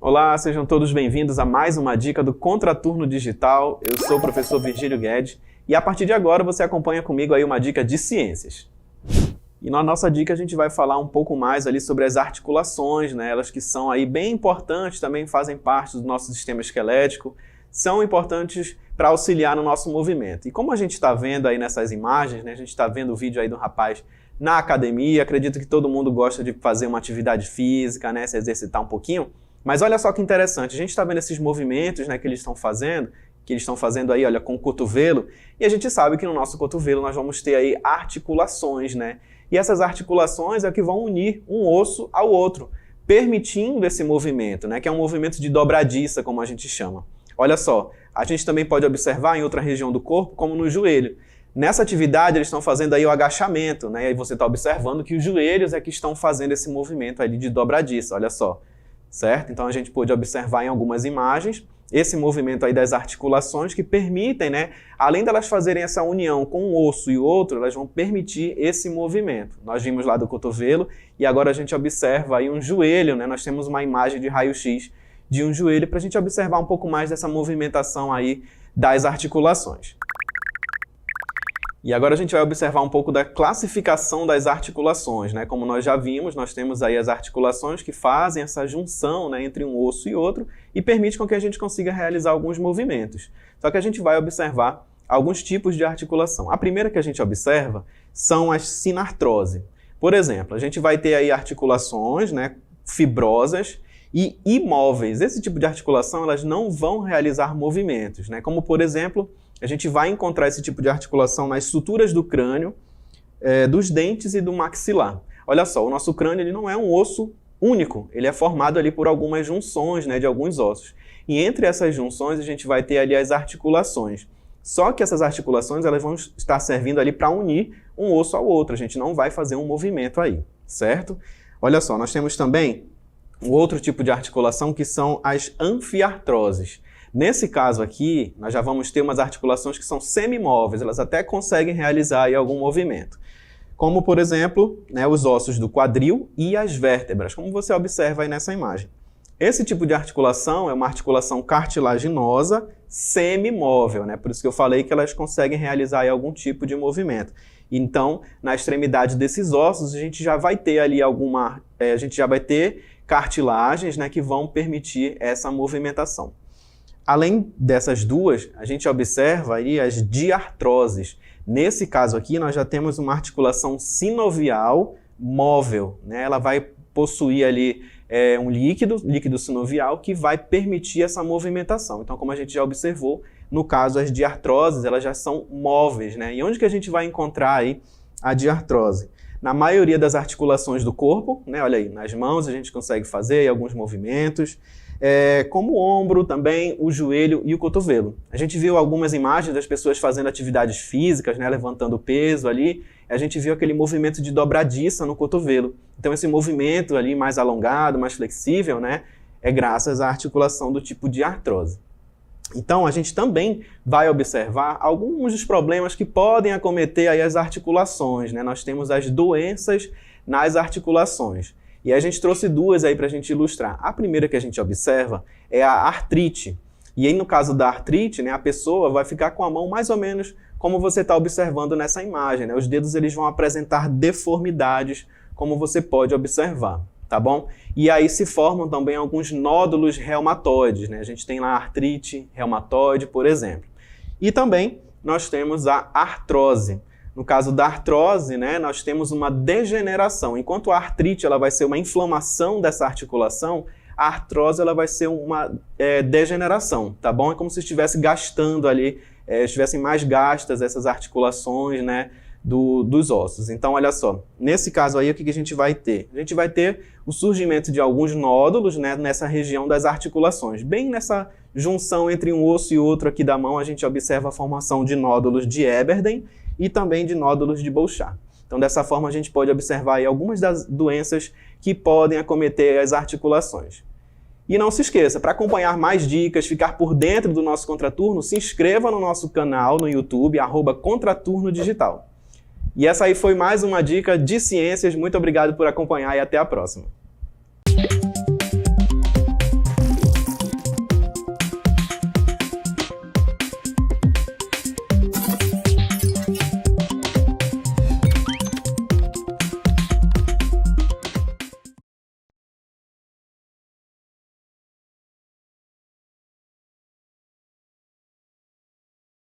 Olá, sejam todos bem-vindos a mais uma dica do Contraturno Digital. Eu sou o professor Virgílio Guedes e a partir de agora você acompanha comigo aí uma dica de ciências. E na nossa dica a gente vai falar um pouco mais ali sobre as articulações, né? Elas que são aí bem importantes, também fazem parte do nosso sistema esquelético, são importantes para auxiliar no nosso movimento. E como a gente está vendo aí nessas imagens, né? A gente está vendo o vídeo aí do rapaz na academia, acredito que todo mundo gosta de fazer uma atividade física, né? Se exercitar um pouquinho. Mas olha só que interessante, a gente está vendo esses movimentos, né, que eles estão fazendo aí, olha, com o cotovelo, e a gente sabe que no nosso cotovelo nós vamos ter aí articulações, né? E essas articulações é que vão unir um osso ao outro, permitindo esse movimento, né, que é um movimento de dobradiça, como a gente chama. Olha só, a gente também pode observar em outra região do corpo, como no joelho. Nessa atividade eles estão fazendo aí o agachamento, né? E aí você está observando que os joelhos é que estão fazendo esse movimento ali de dobradiça, olha só. Certo? Então a gente pôde observar em algumas imagens esse movimento aí das articulações que permitem, né, além delas fazerem essa união com um osso e outro, elas vão permitir esse movimento. Nós vimos lá do cotovelo e agora a gente observa aí um joelho, né? Nós temos uma imagem de raio-x de um joelho para a gente observar um pouco mais dessa movimentação aí das articulações. E agora a gente vai observar um pouco da classificação das articulações, né? Como nós já vimos, nós temos aí as articulações que fazem essa junção, né, entre um osso e outro e permite com que a gente consiga realizar alguns movimentos. Só que a gente vai observar alguns tipos de articulação. A primeira que a gente observa são as sinartrose. Por exemplo, a gente vai ter aí articulações, né, fibrosas e imóveis. Esse tipo de articulação elas não vão realizar movimentos, né? Como por exemplo, a gente vai encontrar esse tipo de articulação nas suturas do crânio, dos dentes e do maxilar. Olha só, o nosso crânio ele não é um osso único, ele é formado ali por algumas junções, né, de alguns ossos. E entre essas junções a gente vai ter ali as articulações. Só que essas articulações elas vão estar servindo ali para unir um osso ao outro, a gente não vai fazer um movimento aí, certo? Olha só, nós temos também um outro tipo de articulação que são as anfiartroses. Nesse caso aqui, nós já vamos ter umas articulações que são semimóveis, elas até conseguem realizar aí algum movimento. Como, por exemplo, né, os ossos do quadril e as vértebras, como você observa aí nessa imagem. Esse tipo de articulação é uma articulação cartilaginosa semimóvel, né? Por isso que eu falei que elas conseguem realizar aí algum tipo de movimento. Então, na extremidade desses ossos, a gente já vai ter ali a gente já vai ter cartilagens, né, que vão permitir essa movimentação. Além dessas duas, a gente observa aí as diartroses. Nesse caso aqui, nós já temos uma articulação sinovial móvel, né? Ela vai possuir ali um líquido sinovial, que vai permitir essa movimentação. Então, como a gente já observou, no caso, as diartroses, elas já são móveis, né? E onde que a gente vai encontrar aí a diartrose? Na maioria das articulações do corpo, né? Olha aí, nas mãos a gente consegue fazer aí alguns movimentos, como o ombro também, o joelho e o cotovelo. A gente viu algumas imagens das pessoas fazendo atividades físicas, né, levantando peso ali, a gente viu aquele movimento de dobradiça no cotovelo. Então esse movimento ali mais alongado, mais flexível, né, é graças à articulação do tipo de artrose. Então a gente também vai observar alguns dos problemas que podem acometer aí as articulações, né? Nós temos as doenças nas articulações. E a gente trouxe duas aí para a gente ilustrar. A primeira que a gente observa é a artrite. E aí no caso da artrite, né, a pessoa vai ficar com a mão mais ou menos como você está observando nessa imagem, né? Os dedos eles vão apresentar deformidades, como você pode observar, tá bom? E aí se formam também alguns nódulos reumatoides, né? A gente tem lá a artrite reumatoide, por exemplo. E também nós temos a artrose. No caso da artrose, né, nós temos uma degeneração. Enquanto a artrite ela vai ser uma inflamação dessa articulação, a artrose ela vai ser uma degeneração, tá bom? É como se estivesse gastando ali, estivessem mais gastas essas articulações, né, dos ossos. Então, olha só, nesse caso aí, o que a gente vai ter? A gente vai ter o surgimento de alguns nódulos, né, nessa região das articulações. Bem nessa junção entre um osso e outro aqui da mão, a gente observa a formação de nódulos de Eberden e também de nódulos de Bouchard. Então, dessa forma, a gente pode observar aí algumas das doenças que podem acometer as articulações. E não se esqueça, para acompanhar mais dicas, ficar por dentro do nosso Contraturno, se inscreva no nosso canal no YouTube, @ContraturnoDigital. E essa aí foi mais uma dica de ciências. Muito obrigado por acompanhar e até a próxima.